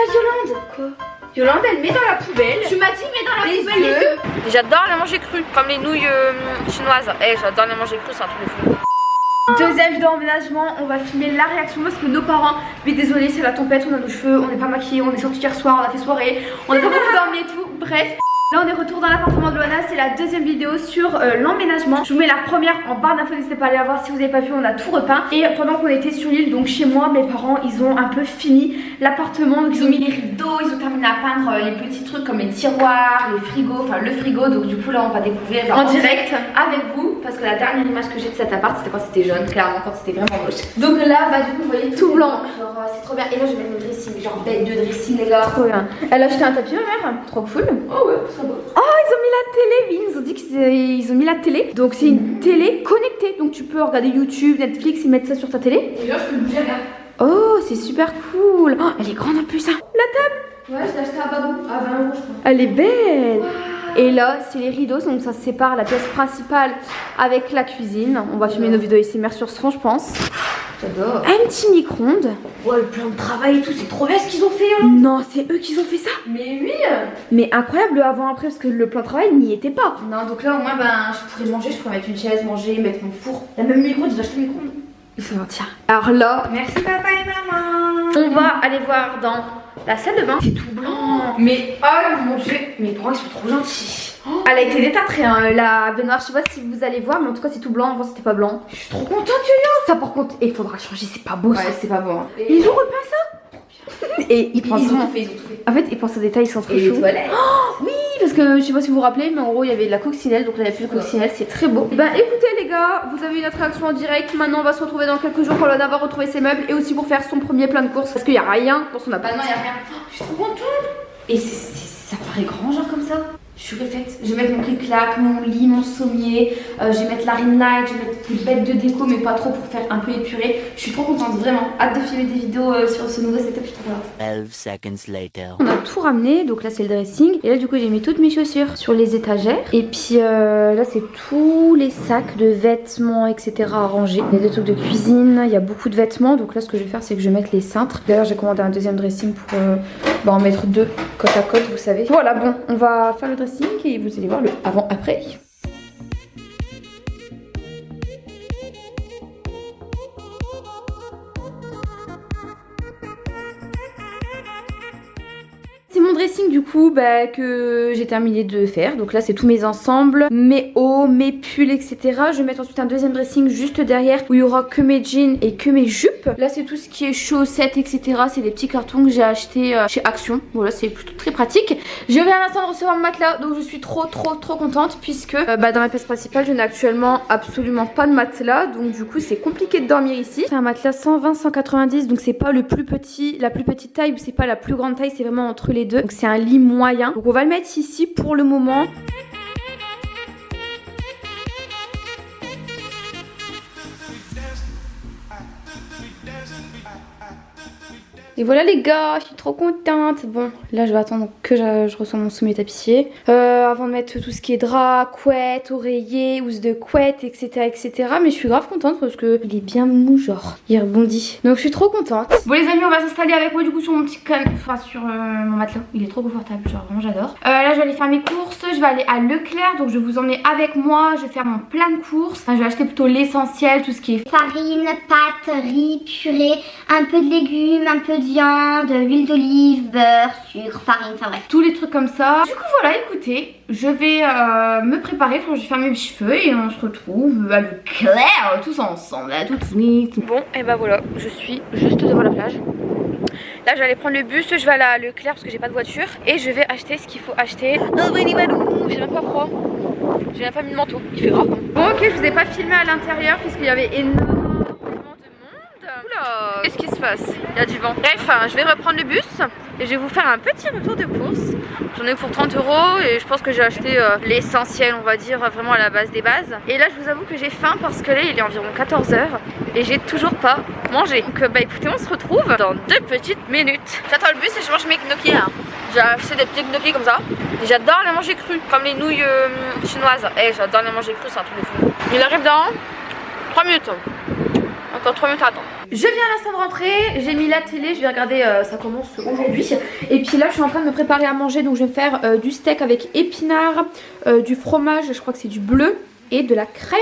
place Yolande. Quoi? Yolande, elle met dans la poubelle. Tu m'as dit, mets dans la poubelle les œufs. J'adore les manger crus, comme les nouilles chinoises. J'adore les manger crus, c'est un truc de fou. Deuxième vidéo emménagement, on va filmer la réaction parce que nos parents, mais désolé c'est la tempête, on a nos cheveux, on n'est pas maquillés, on est sortis hier soir, on a fait soirée, on n'a pas beaucoup dormi et tout, bref. Là on est retour dans l'appartement de Loana, c'est la deuxième vidéo sur l'emménagement. Je vous mets la première en barre d'infos, n'hésitez pas à aller la voir si vous n'avez pas vu, on a tout repeint. Et pendant qu'on était sur l'île, donc chez moi, mes parents ils ont un peu fini l'appartement. Donc ils ont mis les rideaux, ils ont terminé à peindre les petits trucs comme les tiroirs, les frigos, enfin le frigo. Donc du coup là on va découvrir en direct avec vous. Parce que la dernière image que j'ai de cet appart c'était quand c'était jaune, clairement quand c'était vraiment moche. Donc là bah du coup vous voyez tout blanc, genre c'est trop bien. Et là je vais mettre mon dressing, genre bête de dressing les gars. Trop bien. Elle a acheté un tapis ma mère, trop cool. Oh ouais. Oh, ils ont mis la télé, oui, ils nous ont dit qu'ils ont mis la télé. Donc c'est une télé connectée, donc tu peux regarder YouTube, Netflix et mettre ça sur ta télé. Et là je peux bouger là. Oh, c'est super cool. Oh, elle est grande en plus, hein. La table. Ouais, je l'ai acheté à Babou, à 20 €, je crois. Elle est belle. Wow. Et là, c'est les rideaux, donc ça se sépare la pièce principale avec la cuisine. On va filmer nos vidéos ASMR sur ce fond, je pense. J'adore. Un petit micro-ondes. Ouais, le plan de travail et tout, c'est trop bien ce qu'ils ont fait. Hein. Non, c'est eux qui ont fait ça. Mais oui. Mais incroyable le avant-après, parce que le plan de travail n'y était pas. Non, donc là, au moins, ben, je pourrais manger, je pourrais mettre une chaise, manger, mettre mon four. La même micro-ondes, j'ai acheté le micro-ondes. Ça va, tiens. Alors là, merci papa et maman. On va aller voir dans la salle de bain. C'est tout blanc. Mais oh mon dieu, mes parents ils sont trop gentils. Oh. Elle a été détartrée hein, la baignoire. Je sais pas si vous allez voir, mais en tout cas c'est tout blanc. Avant c'était pas blanc. Je suis trop contente Yoyo. Ça par contre, il faudra changer. C'est pas beau. Ouais, c'est pas bon. Hein. Ils ont repeint ça. Et ils pensent. Ils ont tout fait. En fait, ils pensent aux détails, ils sont trop chauds. Oh, oui, parce que je sais pas si vous vous rappelez, mais en gros il y avait de la coccinelle, donc là il n'y a plus de coccinelle, c'est très beau. Bah écoutez les gars, vous avez eu notre réaction en direct. Maintenant on va se retrouver dans quelques jours quand Loana va retrouver ses meubles et aussi pour faire son premier plein de courses parce qu'il n'y a rien dans son appart. Non, il n'y a rien. Oh, je suis trop contente. Et ça paraît grand genre comme ça. Je suis refaite. Je vais mettre mon clic-clac, mon lit, mon sommier. Je vais mettre la ring light, je vais mettre des bêtes de déco, mais pas trop pour faire un peu épuré. Je suis trop contente, vraiment. Hâte de filmer des vidéos sur ce nouveau setup. Je suis trop contente. 12 seconds later. On a tout ramené, donc là c'est le dressing. Et là du coup j'ai mis toutes mes chaussures sur les étagères. Et puis là c'est tous les sacs de vêtements, etc. à ranger. Il y a des trucs de cuisine, il y a beaucoup de vêtements. Donc là ce que je vais faire c'est que je vais mettre les cintres. D'ailleurs j'ai commandé un deuxième dressing pour en mettre deux côte à côte, vous savez. Voilà, bon, on va faire le dressing et vous allez voir le avant-après. C'est mon dressing du coup que j'ai terminé de faire. Donc là c'est tous mes ensembles, mes hauts, mes pulls, etc. Je vais mettre ensuite un deuxième dressing juste derrière où il y aura que mes jeans et que mes jupes. Là c'est tout ce qui est chaussettes, etc. C'est des petits cartons que j'ai achetés chez Action. Voilà, c'est plutôt très pratique. Je viens à l'instant de recevoir mon matelas, donc je suis trop contente puisque dans ma pièce principale je n'ai actuellement absolument pas de matelas. Donc du coup c'est compliqué de dormir ici. C'est un matelas 120-190, donc c'est pas le plus petit, la plus petite taille ou c'est pas la plus grande taille, c'est vraiment entre les deux. Donc c'est un lit moyen. Donc on va le mettre ici pour le moment. Et voilà les gars, je suis trop contente. Bon, là je vais attendre que je reçoive mon sommier tapissier. Avant de mettre tout ce qui est drap, couette, oreiller, housse de couette, etc. Mais je suis grave contente parce que il est bien mou, genre, il rebondit. Donc je suis trop contente. Bon les amis, on va s'installer avec moi du coup sur mon petit canapé, enfin sur mon matelas. Il est trop confortable, genre vraiment j'adore. Là je vais aller faire mes courses, je vais aller à Leclerc, donc je vais vous emmener avec moi. Je vais faire mon plein de courses. Enfin, je vais acheter plutôt l'essentiel, tout ce qui est farine, pâtes, riz, purée, un peu de légumes, un peu de viande, huile d'olive, beurre, sucre, farine, enfin bref. Tous les trucs comme ça. Du coup voilà, écoutez, je vais me préparer, je vais faire mes cheveux et on se retrouve à Leclerc tous ensemble, là, tout de suite. Bon, et bah voilà, je suis juste devant la plage. Là je vais aller prendre le bus, je vais aller à Leclerc parce que j'ai pas de voiture. Et je vais acheter ce qu'il faut acheter. Oh Benny Balou, j'ai même pas froid. J'ai même pas mis de manteau, il fait grave. Bon ok, je vous ai pas filmé à l'intérieur puisqu'il y avait énormément de monde. Oula, qu'est-ce qui se passe? Il y a du vent. Bref, je vais reprendre le bus et je vais vous faire un petit retour de course. J'en ai eu pour 30 € et je pense que j'ai acheté l'essentiel, on va dire, vraiment à la base des bases. Et là je vous avoue que j'ai faim parce que là il est environ 14 h et j'ai toujours pas mangé. Donc bah écoutez, on se retrouve dans 2 petites minutes. J'attends le bus et je mange mes gnocchis là. J'ai acheté des petits gnocchis comme ça. Et j'adore les manger crus, comme les nouilles chinoises. J'adore les manger crus, c'est un truc de fou. Il arrive dans 3 minutes. Encore 3 minutes à attendre. Je viens à l'instant de rentrer, j'ai mis la télé, je vais regarder, ça commence aujourd'hui. Et puis là je suis en train de me préparer à manger, donc je vais me faire du steak avec épinards, du fromage, je crois que c'est du bleu, et de la crème.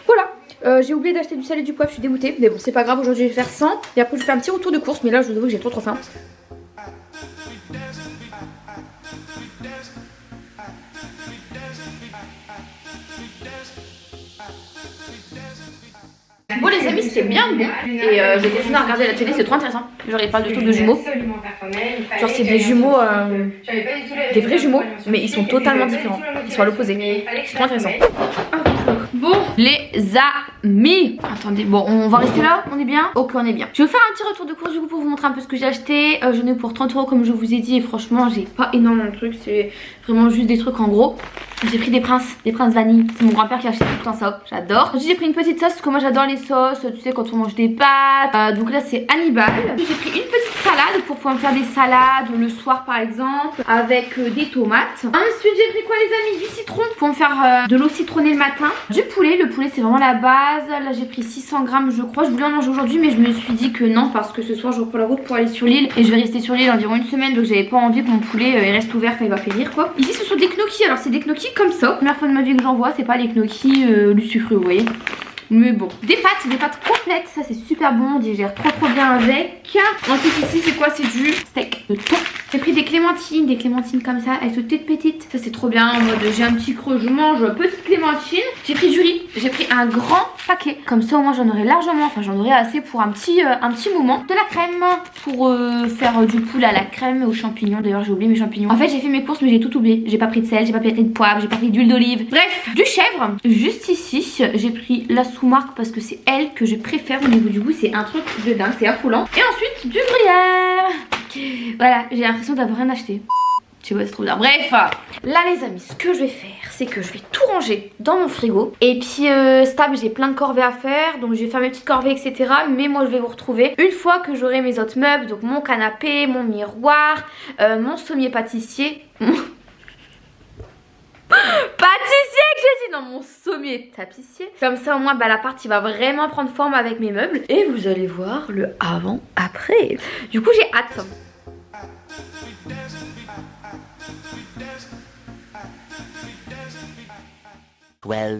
Voilà, j'ai oublié d'acheter du sel et du poivre, je suis dégoûtée. Mais bon c'est pas grave, aujourd'hui je vais faire 100. Et après je vais faire un petit retour de course, mais là je vous avoue que j'ai trop faim. Bon les amis, c'était bien bon et j'ai continué à regarder la télé, c'est trop intéressant. Genre ils parlent de trucs de jumeaux. Genre c'est des jumeaux, des vrais jumeaux, mais ils sont totalement différents. Ils sont à l'opposé. C'est trop intéressant. Bon les amis, attendez, bon on va rester là, on est bien? Ok on est bien. Je vais vous faire un petit retour de course du coup pour vous montrer un peu ce que j'ai acheté. J'en ai pour 30 € comme je vous ai dit et franchement j'ai pas énormément de trucs, c'est vraiment juste des trucs en gros. J'ai pris des princes vanille, c'est mon grand-père qui a acheté tout le temps ça, j'adore. Ensuite j'ai pris une petite sauce parce que moi j'adore les sauces, tu sais quand on mange des pâtes. Donc là c'est Hannibal. J'ai pris une petite salade pour pouvoir me faire des salades le soir par exemple avec des tomates. Ensuite j'ai pris quoi les amis? Du citron pour me faire de l'eau citronnée le matin. Du poulet, le poulet c'est vraiment la base. Là j'ai pris 600 grammes je crois. Je voulais en manger aujourd'hui mais je me suis dit que non parce que ce soir je reprends la route pour aller sur l'île et je vais rester sur l'île environ une semaine, donc j'avais pas envie que mon poulet il reste ouvert quand il va périr quoi. Ici ce sont des gnocchis, alors c'est des gnocchis comme ça. Première fois de ma vie que j'en vois, c'est pas les gnocchis du sucre vous voyez. Mais bon, des pâtes complètes, ça c'est super bon, on digère trop bien avec. Ensuite ici c'est quoi? C'est du steak de thon. J'ai pris des clémentines comme ça, elles sont toutes petites. Ça c'est trop bien, en mode j'ai un petit creux, je mange petite clémentine. J'ai pris du riz, j'ai pris un grand paquet. Comme ça au moins j'en aurai largement, enfin j'en aurai assez pour un petit moment. De la crème pour faire du poulet à la crème aux champignons. D'ailleurs j'ai oublié mes champignons. En fait j'ai fait mes courses mais j'ai tout oublié. J'ai pas pris de sel, j'ai pas pris de poivre, j'ai pas pris d'huile d'olive. Bref, du chèvre. Juste ici j'ai pris la sous-marque parce que c'est elle que je préfère au niveau du goût. C'est un truc de dingue, c'est affolant. Et ensuite du gruyère. Voilà, j'ai l'impression d'avoir rien acheté. Je sais pas, c'est trop bien. Bref, là les amis, ce que je vais faire, c'est que je vais tout ranger dans mon frigo. Et puis stable, j'ai plein de corvées à faire, donc je vais faire mes petites corvées, etc. Mais moi je vais vous retrouver une fois que j'aurai mes autres meubles, donc mon canapé, mon miroir, mon sommier pâtissier. Pâtissier que j'ai dit, non mon sommier tapissier. Comme ça au moins bah, l'appart il va vraiment prendre forme avec mes meubles. Et vous allez voir le avant après. Du coup j'ai hâte.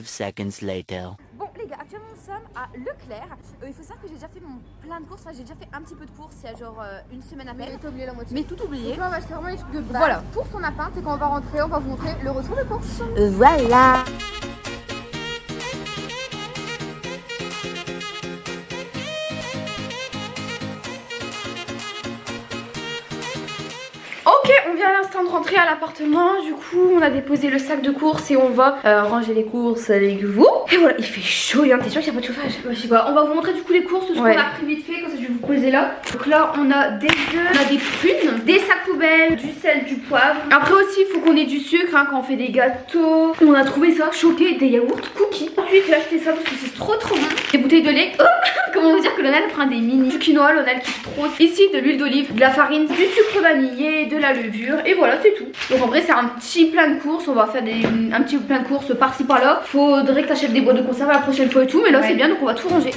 Seconds later. Bon les gars, actuellement nous sommes à Leclerc. Il faut savoir que j'ai déjà fait mon plein de courses. Enfin j'ai déjà fait un petit peu de courses il y a genre une semaine à peine. Mais t'as oublié la moitié. Mais tout oublié. Donc là on va acheter vraiment les trucs de base. Voilà. Pour son appart et quand on va rentrer on va vous montrer le retour de courses. Voilà. Ok, on vient à l'instant de rentrer à l'appartement. Du coup on a déposé le sac de courses et on va ranger les courses avec vous. Et voilà, il fait chaud, hein. T'es sûr qu'il n'y a pas de chauffage? Je sais pas, on va vous montrer du coup les courses, ce qu'on a pris vite fait, comme ça je vais vous poser là. Donc là on a des œufs, on a des prunes, des sacs poubelles, du sel, du poivre. Après aussi il faut qu'on ait du sucre hein, quand on fait des gâteaux. On a trouvé ça, choqué, des yaourts, cookies. Ensuite j'ai acheté ça parce que c'est trop bon. Des bouteilles de lait. Oh, comment vous dire que Lionel prend des mini. Du quinoa, Lionel qui est trop. Ici de l'huile d'olive, de la farine, du sucre vanillé, de la levure et voilà c'est tout. Donc en vrai c'est un petit plein de courses, on va faire un petit plein de courses par-ci par-là. Faudrait que t'achètes des boîtes de conserve la prochaine fois et tout, mais là c'est bien donc on va tout ranger.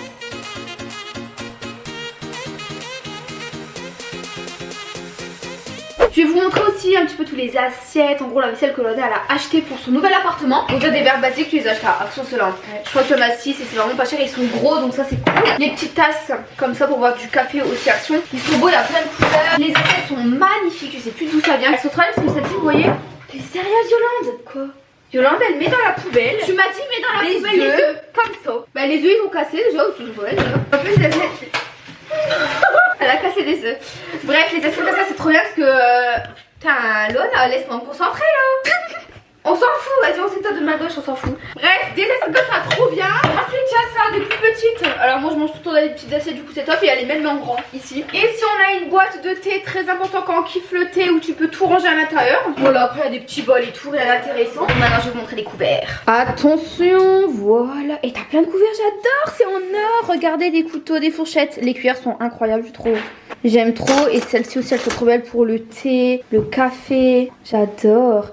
Je vais vous montrer aussi un petit peu tous les assiettes, en gros la vaisselle que Lionel a acheté pour son nouvel appartement. Donc là des verres basiques, tu les achètes à Action Solar. Je crois que tu en as 6 et c'est vraiment pas cher, ils sont gros donc ça c'est cool. Les petites tasses comme ça pour boire du café aussi Action. Ils sont beaux, il y a plein de couleurs. Les assiettes sont magnifiques, je sais plus d'où ça vient. Elles sont très belles parce que celle-ci vous voyez. T'es sérieuse Yolande? Quoi? Yolande elle met dans la poubelle. Tu m'as dit mets dans la poubelle les œufs comme ça. Bah les œufs ils ont cassé déjà, en plus les assiettes. Elle a cassé des œufs. Bref les assiettes comme ça c'est trop bien parce que putain Lona laisse-moi me concentrer là. On s'en fout, vas-y on s'éteint de ma gauche, on s'en fout. Bref, des assiettes comme ça trop bien. Ensuite il y a ça, des plus petites. Alors moi je mange tout le temps dans des petites assiettes, du coup c'est top. Et elle est même en grand ici. Et si on a une boîte de thé, très important quand on kiffe le thé, où tu peux tout ranger à l'intérieur. Voilà, après il y a des petits bols et tout, rien d'intéressant. Maintenant je vais vous montrer les couverts. Attention, voilà. Et t'as plein de couverts, j'adore, c'est en or. Regardez des couteaux, des fourchettes. Les cuillères sont incroyables, je trouve. J'aime trop. Et celles-ci aussi elles sont trop belles pour le thé, le café. J'adore.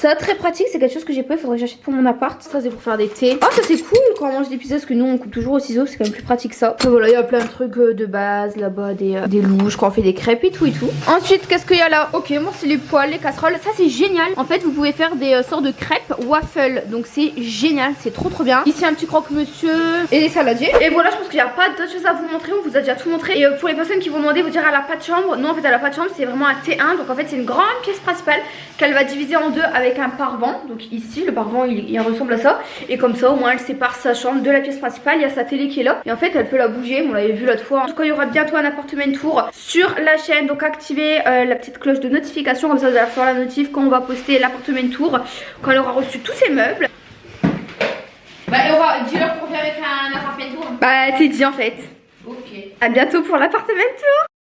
ça, très pratique, c'est quelque chose que j'ai pas, il faudrait que j'achète pour mon appart. Ça c'est pour faire des thés. Ah ça c'est cool quand on mange des pizzas parce que nous on coupe toujours au ciseau, c'est quand même plus pratique ça. Après voilà, il y a plein de trucs de base là-bas, des louches quand on fait des crêpes et tout et tout. Ensuite qu'est-ce qu'il y a là? Ok, moi c'est les poêles, les casseroles, ça c'est génial. En fait vous pouvez faire des sortes de crêpes waffle, donc c'est génial, c'est trop bien. Ici un petit croque-monsieur et des saladiers. Et voilà, je pense qu'il n'y a pas d'autres choses à vous montrer, on vous a déjà tout montré. Et pour les personnes qui vont demander, vous dire elle a pas de chambre. Non en fait elle a pas de chambre, c'est vraiment un T1, donc en fait c'est une grande pièce principale qu'elle va diviser en deux avec un paravent. Donc ici le paravent il ressemble à ça. Et comme ça au moins elle sépare sa chambre de la pièce principale. Il y a sa télé qui est là et en fait elle peut la bouger, on l'avait vu l'autre fois. En tout cas il y aura bientôt un appartement tour sur la chaîne, donc activez la petite cloche de notification, comme ça vous allez recevoir la notif quand on va poster l'appartement tour, quand elle aura reçu tous ses meubles. Bah et on va dis-leur qu'on vient avec un appartement tour. Bah c'est dit en fait. Ok. À bientôt pour l'appartement tour.